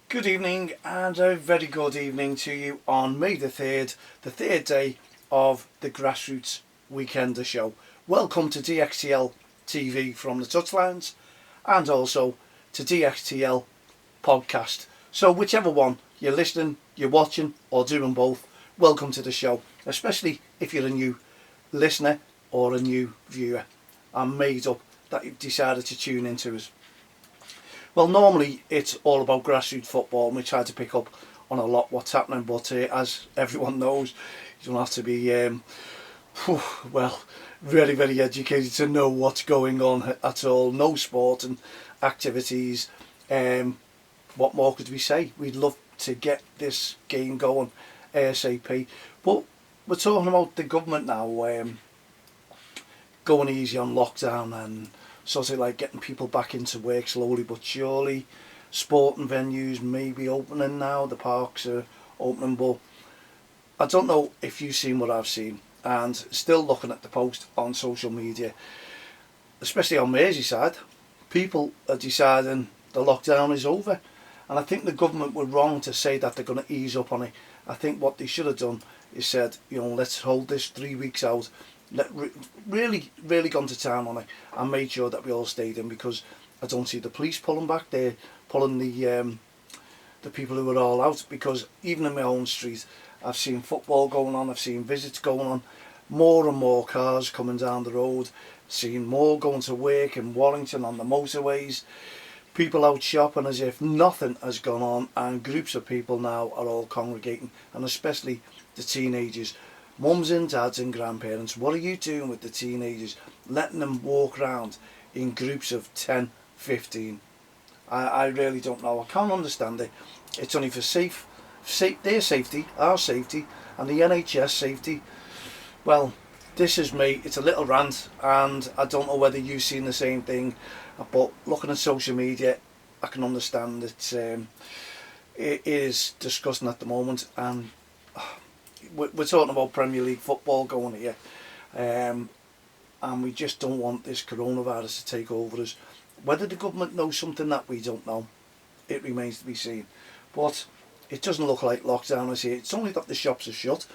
Good evening and a very good evening to you on May the 3rd, the third day of the Grassroots Weekender show. Welcome to DXTL TV from the touchlines and also to DXTL podcast. So whichever one you're listening, you're watching or doing both, welcome to the show, especially if you're a new listener or a new viewer. I'm made up that you've decided to tune into us. Well, normally it's all about grassroots football and we try to pick up on a lot what's happening, but as everyone knows, you don't have to be very, very educated to know what's going on at all. No sport and activities. What more could we say? We'd love to get this game going ASAP, but we're talking about the government now going easy on lockdown and sort of like getting people back into work slowly but surely. Sporting venues may be opening now, the parks are opening, but I don't know if you've seen what I've seen. And still looking at the post on social media, especially on Merseyside, people are deciding the lockdown is over. And I think the government were wrong to say that they're going to ease up on it. I think what they should have done is said, let's hold this 3 weeks out. Really gone to town on it and made sure that we all stayed in, because I don't see the police pulling back. They're pulling the people who are all out, because even in my own street I've seen football going on, I've seen visits going on, more and more cars coming down the road, seeing more going to work in Warrington on the motorways, people out shopping as if nothing has gone on, and groups of people now are all congregating, and especially the teenagers. Mums and dads and grandparents, what are you doing with the teenagers? Letting them walk around in groups of 10, 15. I really don't know. I can't understand it. It's only for their safety, our safety, and the NHS safety. Well, this is me. It's a little rant, and I don't know whether you've seen the same thing. But looking at social media, I can understand that it is disgusting at the moment, and we're talking about Premier League football going here, and we just don't want this coronavirus to take over us. Whether the government knows something that we don't know, it remains to be seen. But it doesn't look like lockdown is here. It's only that the shops are shut,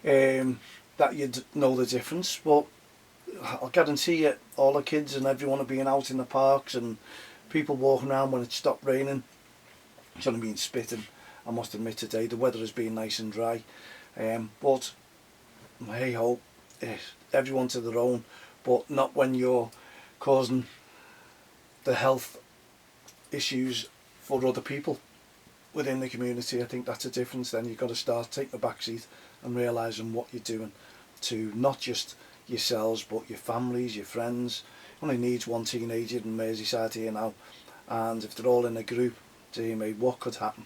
that you'd know the difference. But I'll guarantee you, all the kids and everyone are being out in the parks and people walking around when it stopped raining. It's only been spitting, I must admit, today. The weather has been nice and dry. But hey ho, everyone to their own, but not when you're causing the health issues for other people within the community. I think that's a difference. Then you've got to start taking the back seat and realising what you're doing to not just yourselves but your families, your friends. Only needs one teenager in Merseyside here now, and if they're all in a group, dear me, what could happen?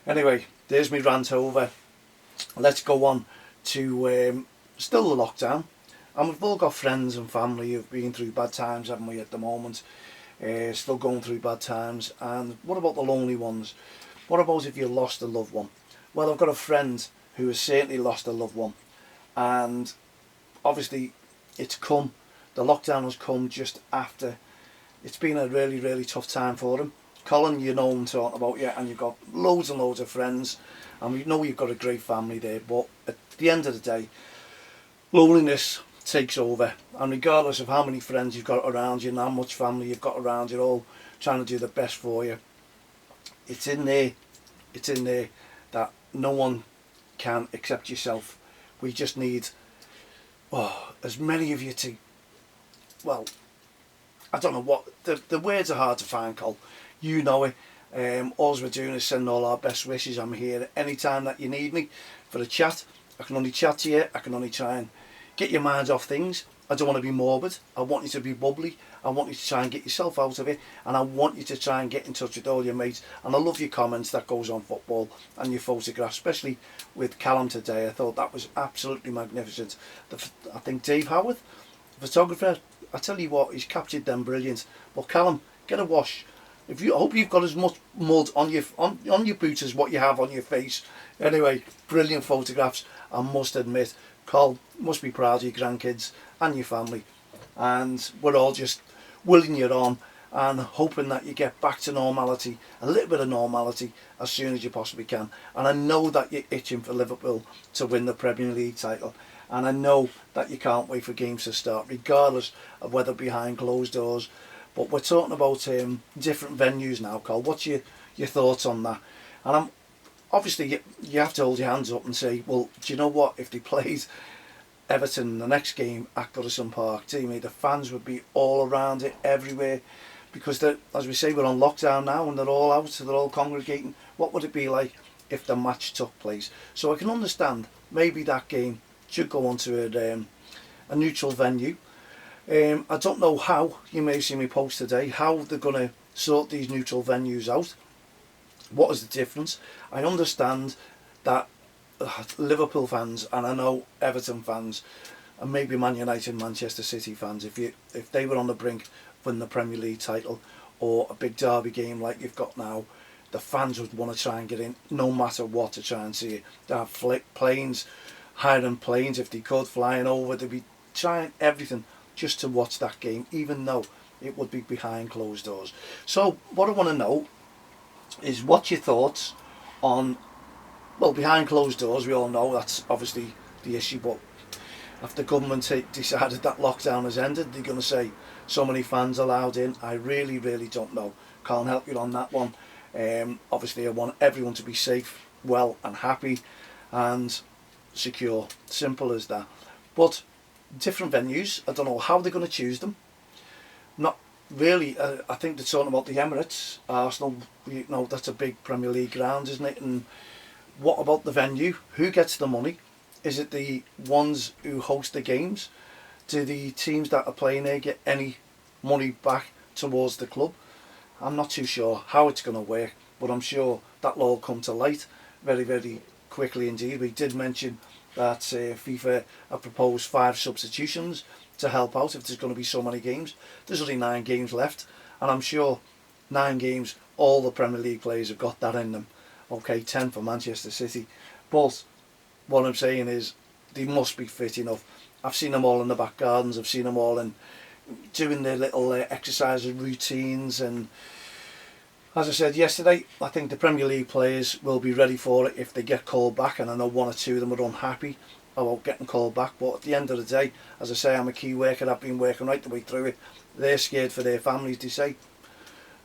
Anyway, there's me rant over. Let's go on to still the lockdown, and we've all got friends and family who've been through bad times, haven't we, at the moment? Still going through bad times. And what about the lonely ones? What about if you lost a loved one? Well, I've got a friend who has certainly lost a loved one, and obviously the lockdown has come just after. It's been a really tough time for him. Colin, you know I'm talking about, yeah, and you've got loads and loads of friends, and we know you've got a great family there, but at the end of the day, loneliness takes over, and regardless of how many friends you've got around you and how much family you've got around you, all trying to do the best for you, it's in there that no one can accept yourself. We just need as many of you to, well, I don't know what, the words are hard to find, Col. You know it. All we're doing is sending all our best wishes. I'm here any time that you need me for a chat. I can only chat to you. I can only try and get your mind off things. I don't want to be morbid. I want you to be bubbly. I want you to try and get yourself out of it, and I want you to try and get in touch with all your mates. And I love your comments that goes on football and your photographs, especially with Callum today. I thought that was absolutely magnificent. I think Dave Howard, the photographer, I tell you what, he's captured them brilliant. But Callum, get a wash. I hope you've got as much mud on your boots as what you have on your face. Anyway, brilliant photographs. I must admit, Col must be proud of your grandkids and your family, and we're all just willing you on and hoping that you get back to normality, a little bit of normality, as soon as you possibly can. And I know that you're itching for Liverpool to win the Premier League title, and I know that you can't wait for games to start, regardless of whether behind closed doors. But we're talking about different venues now, Carl. What's your thoughts on that? And I'm obviously you have to hold your hands up and say, well, do you know what? If they played Everton in the next game at Goodison Park, the fans would be all around it, everywhere, because as we say, we're on lockdown now and they're all out, so they're all congregating. What would it be like if the match took place? So I can understand maybe that game should go on to a neutral venue. I don't know how, you may have seen me post today, how they're going to sort these neutral venues out. What is the difference? I understand that Liverpool fans, and I know Everton fans, and maybe Man United, Manchester City fans, if they were on the brink of winning the Premier League title, or a big derby game like you've got now, the fans would want to try and get in no matter what to try and see it. They'd have planes, hiring planes if they could, flying over. They'd be trying everything just to watch that game, even though it would be behind closed doors. So what I want to know is what's your thoughts on, well, behind closed doors. We all know that's obviously the issue, but after government decided that lockdown has ended, they're going to say so many fans allowed in. I really don't know. Can't help you on that one. Obviously I want everyone to be safe, well and happy and secure. Simple as that. But different venues, I don't know how they're going to choose them. Not really. I think they're talking about the Emirates, Arsenal. That's a big Premier League ground, isn't it? And what about the venue? Who gets the money? Is it the ones who host the games? Do the teams that are playing there get any money back towards the club? I'm not too sure how it's going to work, but I'm sure that'll all come to light very quickly indeed. We did mention that FIFA have proposed 5 substitutions to help out if there's going to be so many games. There's only 9 games left, and I'm sure 9 games, all the Premier League players have got that in them. Okay, 10 for Manchester City. But what I'm saying is they must be fit enough. I've seen them all in the back gardens. I've seen them all in doing their little exercises, routines, and as I said yesterday, I think the Premier League players will be ready for it if they get called back, and I know 1 or 2 of them are unhappy about getting called back, but at the end of the day, as I say, I'm a key worker. I've been working right the way through it. They're scared for their families, they say.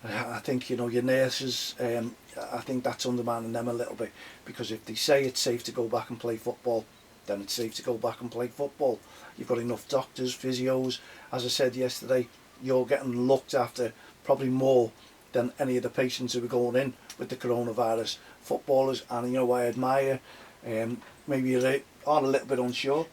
I think, your nurses, I think that's undermining them a little bit, because if they say it's safe to go back and play football, then it's safe to go back and play football. You've got enough doctors, physios. As I said yesterday, you're getting looked after probably more than any of the patients who are going in with the coronavirus. Footballers, and I admire, maybe you are a little bit unsure,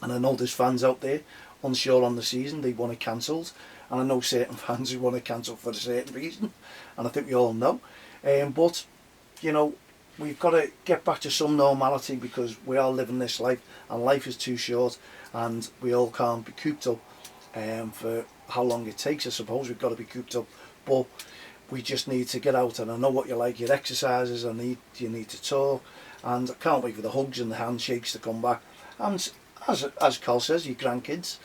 and I know there's fans out there unsure on the season, they want it cancelled, and I know certain fans who want it cancelled for a certain reason, and I think we all know, but we've got to get back to some normality, because we are living this life, and life is too short, and we all can't be cooped up for how long it takes. I suppose we've got to be cooped up, but we just need to get out, and I know what you like, your exercises, you need to talk, and I can't wait for the hugs and the handshakes to come back. And as Carl says, your grandkids,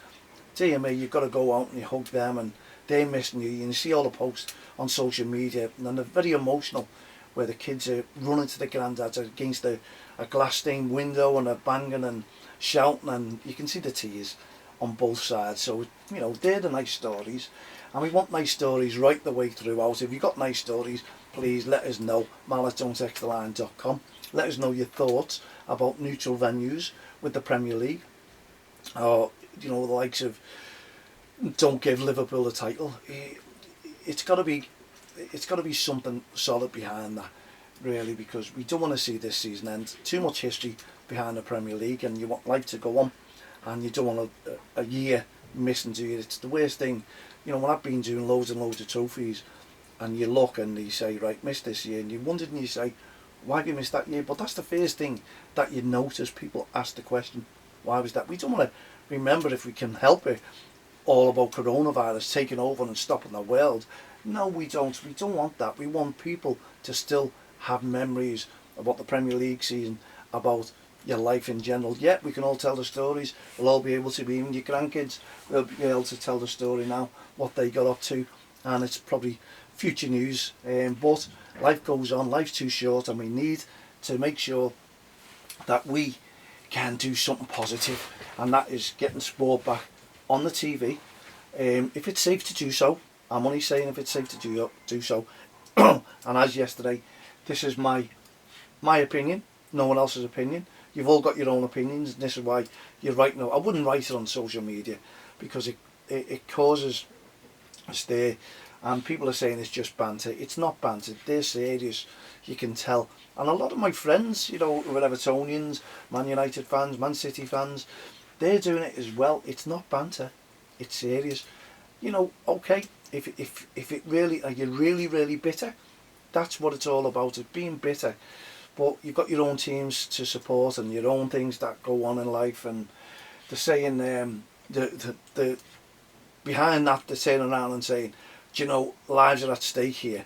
dear me, you've got to go out and you hug them, and they're missing you. You see all the posts on social media, and they're very emotional, where the kids are running to the granddads against a glass stained window, and they're banging and shouting, and you can see the tears on both sides. So they're the nice stories, and we want nice stories right the way throughout. If you've got nice stories, please let us know. mal@don'texttheline.com. Let us know your thoughts about neutral venues with the Premier League, or the likes of don't give Liverpool the title. It's got to be something solid behind that, really, because we don't want to see this season end. Too much history behind the Premier League, and you want life to go on, and you don't want a year missing, do you? It's the worst thing. When I've been doing loads and loads of trophies, and you look and you say, right, missed this year, and you wondered and you say, why have you missed that year? But that's the first thing that you notice. People ask the question, why was that? We don't want to remember, if we can help it, all about coronavirus taking over and stopping the world. No, we don't. We don't want that. We want people to still have memories about the Premier League season, about your life in general. Yeah, we can all tell the stories. We'll all be able to, even your grandkids will be able to tell the story now, what they got up to and it's probably future news, but life goes on, life's too short, and we need to make sure that we can do something positive, and that is getting sport back on the TV. If it's safe to do so, I'm only saying if it's safe to do so. And as yesterday, this is my opinion, no one else's opinion. You've all got your own opinions, and this is why you're right now. I wouldn't write it on social media because it causes a stir, and people are saying it's just banter. It's not banter, they're serious, you can tell. And a lot of my friends, you know, who are Evertonians, Man United fans, Man City fans, they're doing it as well. It's not banter, it's serious. You know, okay, if it really, are you really bitter? That's what it's all about, it's being bitter. But you've got your own teams to support and your own things that go on in life, and they're saying, the behind that, they're turning around and saying, do you know, lives are at stake here,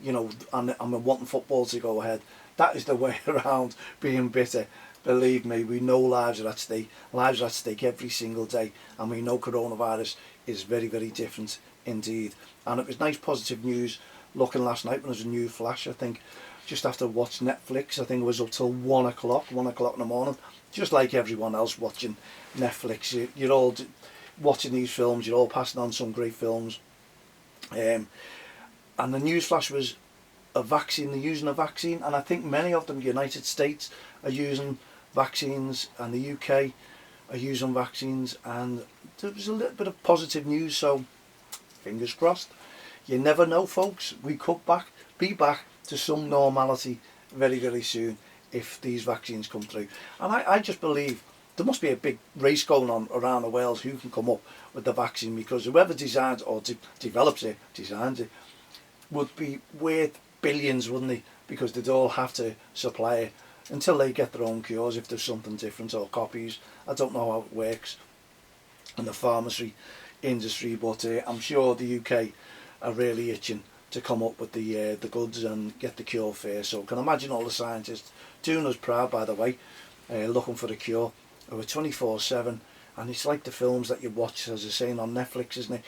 you know, and we're wanting football to go ahead. That is the way around being bitter. Believe me, we know lives are at stake. Lives are at stake every single day, and we know coronavirus is very different indeed. And it was nice positive news looking last night when there was a new flash, I think, just after watching Netflix. I think it was up till 1 o'clock in the morning, just like everyone else watching Netflix. You're all watching these films, you're all passing on some great films. And the news flash was a vaccine, they're using a vaccine, and I think many of them, United States are using vaccines, and the UK are using vaccines, and there was a little bit of positive news, so fingers crossed. You never know, folks, we could be back to some normality very soon if these vaccines come through. And I just believe there must be a big race going on around the world who can come up with the vaccine, because whoever designs or designs it, would be worth billions, wouldn't they? Because they'd all have to supply it until they get their own cures, if there's something different, or copies. I don't know how it works in the pharmacy industry, but I'm sure the UK are really itching to come up with the goods and get the cure first. So I can imagine all the scientists doing us proud, by the way, looking for the cure. We're 24/7, and it's like the films that you watch, as they're saying, on Netflix, isn't it?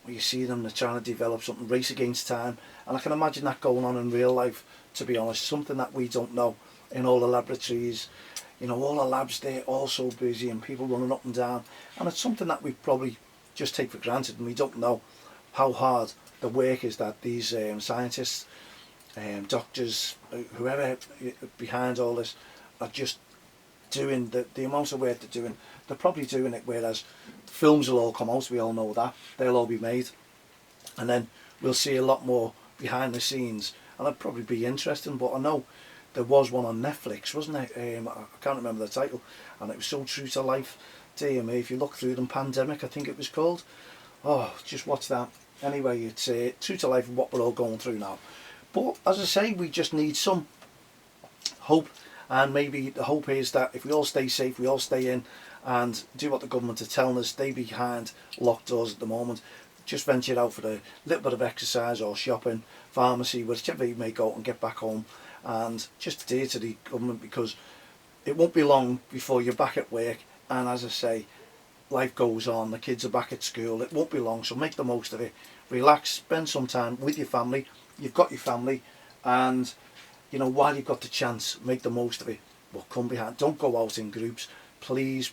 Where you see them, they're trying to develop something, race against time, and I can imagine that going on in real life, to be honest, something that we don't know in all the laboratories. You know, all the labs, they're all so busy, and people running up and down, and it's something that we probably just take for granted, and we don't know how hard the work is that these scientists, doctors, whoever behind all this, are just doing. The amount of work they're doing. They're probably doing it, whereas films will all come out, we all know that, they'll all be made, and then we'll see a lot more behind the scenes, and it'll probably be interesting. But I know there was one on Netflix, wasn't there? I can't remember the title, and it was so true to life. Dear me, if you look through them, Pandemic, I think it was called. Oh, just watch that. Anyway, it's true to life of what we're all going through now. But as I say, we just need some hope, and maybe the hope is that if we all stay safe, we all stay in and do what the government are telling us, stay behind locked doors at the moment, just venture out for a little bit of exercise or shopping, pharmacy, whichever you may go, and get back home, and just adhere to the government, because it won't be long before you're back at work, and as I say, life goes on, the kids are back at school, it won't be long, so make the most of it, relax, spend some time with your family. You've got your family, and you know, while you've got the chance, make the most of it, but come behind, don't go out in groups, please,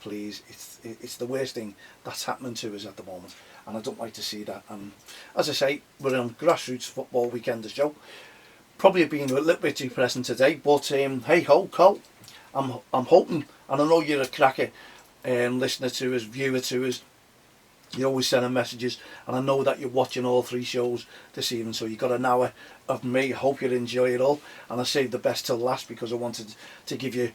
it's the worst thing that's happening to us at the moment, and I don't like to see that. And as I say, we're on grassroots football weekend, as Joe, probably been a little bit depressing today, but hey ho, Cole, I'm hoping, and I know you're a cracker listener to us, viewer to us, you're always sending messages, and I know that you're watching all 3 shows this evening, so you got an hour of me. I hope you enjoy it all, and I saved the best till last because I wanted to give you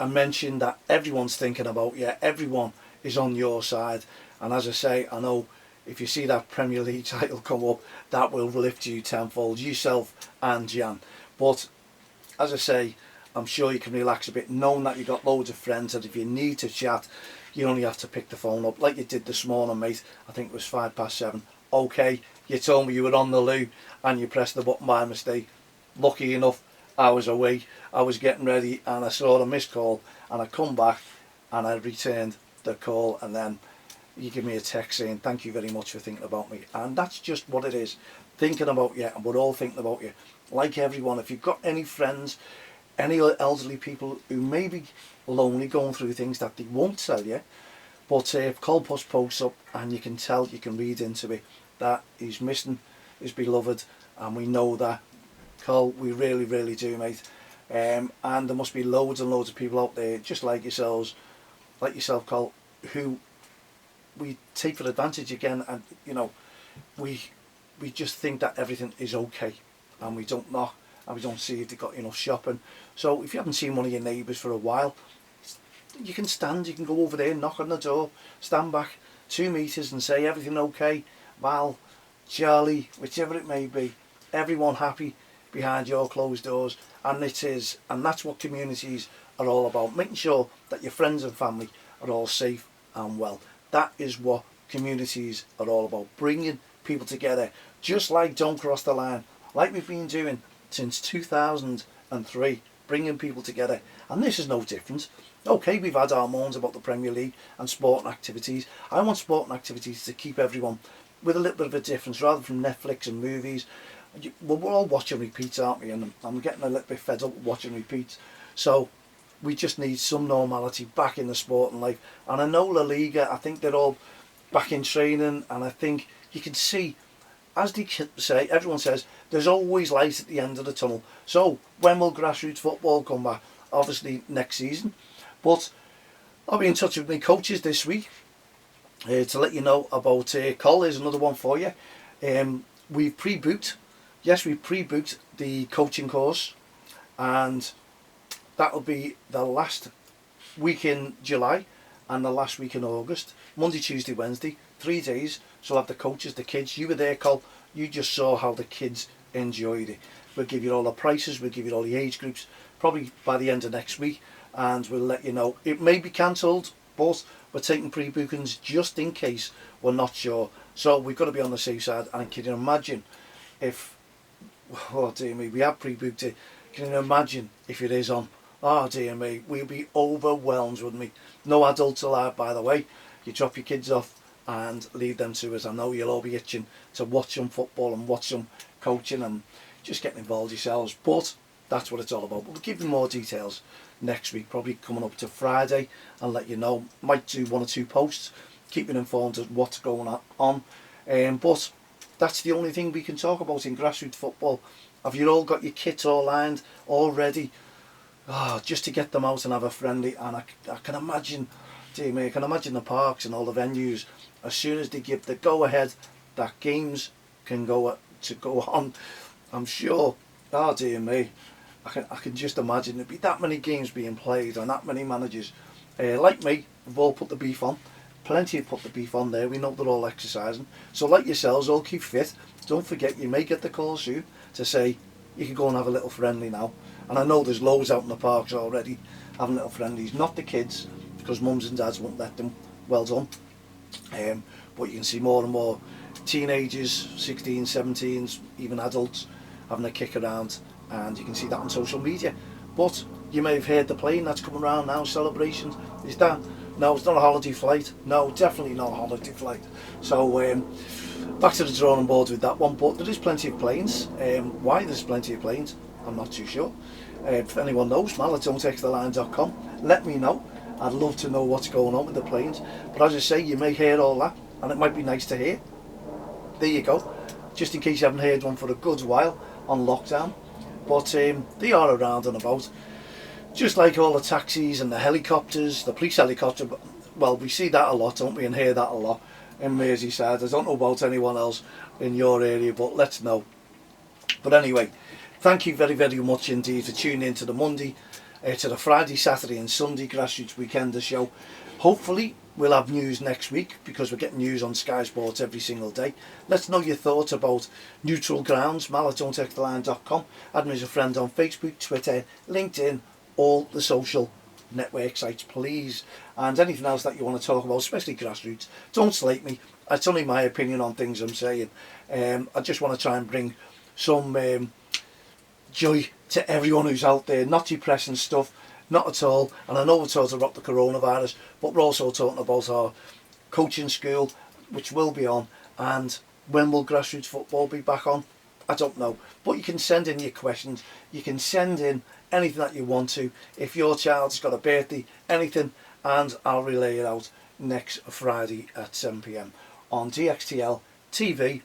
a mention that everyone's thinking about you, everyone is on your side, and as I say, I know if you see that Premier League title come up, that will lift you tenfold, yourself and Jan. But as I say, I'm sure you can relax a bit knowing that you've got loads of friends, that if you need to chat, you only have to pick the phone up like you did this morning, mate. I think it was 7:05. Okay, you told me you were on the loo and you pressed the button by mistake. Lucky enough, I was away, I was getting ready, and I saw the missed call, and I come back and I returned the call, and then you give me a text saying thank you very much for thinking about me. And that's just what it is. thinking about you, and we're all thinking about you. Like everyone, if you've got any friends, any elderly people who may be lonely, going through things that they won't tell you, but if Cole posts up and you can tell, you can read into it, that he's missing his beloved, and we know that, Cole, we really, really do, mate. And there must be loads and loads of people out there, just like yourselves, like yourself, Cole, who we take for advantage again, and you know, we just think that everything is okay, and we don't knock, and we don't see if they've got enough shopping. So if you haven't seen one of your neighbours for a while, you can go over there, knock on the door, stand back 2 metres and say, everything okay, Val, Charlie, whichever it may be, everyone happy behind your closed doors. And that's what communities are all about, making sure that your friends and family are all safe and well. That is what communities are all about, bringing people together, just like Don't Cross the Line, like we've been doing since 2003, bringing people together. And this is no different. Okay, we've had our moans about the Premier League and sporting activities. I want sporting activities to keep everyone with a little bit of a difference, rather from Netflix and movies. Well, we're all watching repeats, aren't we? And I'm getting a little bit fed up watching repeats. So we just need some normality back in the sporting life. And I know La Liga, I think they're all back in training, and I think you can see, as they say, everyone says, there's always light at the end of the tunnel. So when will grassroots football come back? Obviously next season. But I'll be in touch with my coaches this week to let you know about Cole. Here's another one for you. We've pre-booked the coaching course, and that'll be the last week in July and the last week in August. Monday, Tuesday, Wednesday, 3 days. So I'll have the coaches, the kids. You were there, Cole. You just saw how the kids enjoyed it. We'll give you all the prices, we'll give you all the age groups, probably by the end of next week, and we'll let you know. It may be cancelled, but we're taking pre-bookings just in case we're not sure. So we've got to be on the safe side. And can you imagine if, oh dear me, we have pre-booked it. Can you imagine if it is on? Oh dear me, we'll be overwhelmed, wouldn't we? No adults allowed, by the way. You drop your kids off and leave them to us. I know you'll all be itching to watch some football and watch some coaching and just getting involved yourselves. But that's what it's all about. We'll give you more details next week, probably coming up to Friday, and let you know. Might do 1 or 2 posts, keeping informed of what's going on. But that's the only thing we can talk about in grassroots football. Have you all got your kits all lined, all ready? Oh, just to get them out and have a friendly. And I can imagine, dear me, I can imagine the parks and all the venues, as soon as they give the go-ahead that games can go on, I'm sure, oh dear me, I can just imagine there'd be that many games being played and that many managers. Like me, we've all put the beef on. Plenty have put the beef on there. We know they're all exercising. So like yourselves, all keep fit. Don't forget, you may get the call soon to say you can go and have a little friendly now. And I know there's loads out in the parks already having little friendlies. Not the kids, because mums and dads won't let them. Well done. But you can see more and more teenagers, 16s, 17s, even adults having a kick around, and you can see that on social media. But you may have heard the plane that's coming around now, celebrations. Is that? No, it's not a holiday flight. No, definitely not a holiday flight. So back to the drawing board with that one. But there is plenty of planes. Why there's plenty of planes, I'm not too sure. If anyone knows, mal@don'txtl.com, let me know. I'd love to know what's going on with the planes. But as I say, you may hear all that, and it might be nice to hear. There you go. Just in case you haven't heard one for a good while on lockdown. But they are around and about. Just like all the taxis and the helicopters, the police helicopter. Well, we see that a lot, don't we, and hear that a lot in Merseyside. I don't know about anyone else in your area, but let's know. But anyway, thank you very, very much indeed for tuning in to the Monday, to the Friday, Saturday and Sunday Grassroots Weekender show. Hopefully we'll have news next week, because we're getting news on Sky Sports every single day. Let's know your thoughts about neutral grounds, mal@don'txtl.com. Add me as a friend on Facebook, Twitter, LinkedIn, all the social network sites, please. And anything else that you want to talk about, especially grassroots, don't slate me. It's only my opinion on things I'm saying. I just want to try and bring some joy to everyone who's out there, not depressing stuff, not at all. And I know we're talking about the coronavirus, but we're also talking about our coaching school, which will be on, and When will grassroots football be back on? I don't know. But you can send in your questions. You can send in anything that you want to. If your child's got a birthday, anything, and I'll relay it out next Friday at 7 p.m. on DXTL TV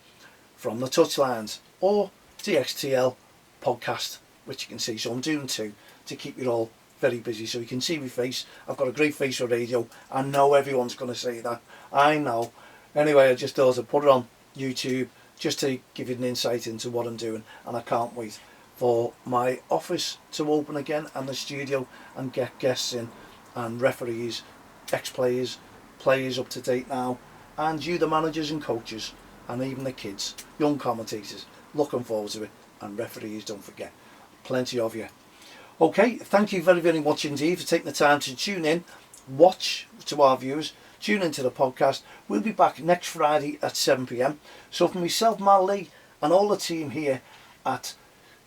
from the touchlines, or DXTL podcast, which you can see. So I'm doing two to keep you all very busy, so you can see my face. I've got a great face for radio. I know everyone's going to say that. I know. Anyway, I just thought I'd put it on YouTube just to give you an insight into what I'm doing, and I can't wait for my office to open again, and the studio, and get guests in, and referees, ex-players, players up to date now, and you, the managers and coaches, and even the kids, young commentators. Looking forward to it, and referees, don't forget, plenty of you. Okay, thank you very, very much indeed for taking the time to tune in, watch, to our viewers, tune into the podcast. We'll be back next Friday at 7 p.m. So from myself, Mal Lee, and all the team here at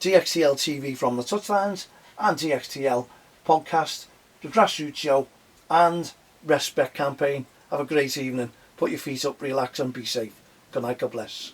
DXTL TV from the touchlines, and DXTL podcast, the Grassroots Show, and Respect campaign, have a great evening. Put your feet up, relax, and be safe. Good night, God bless.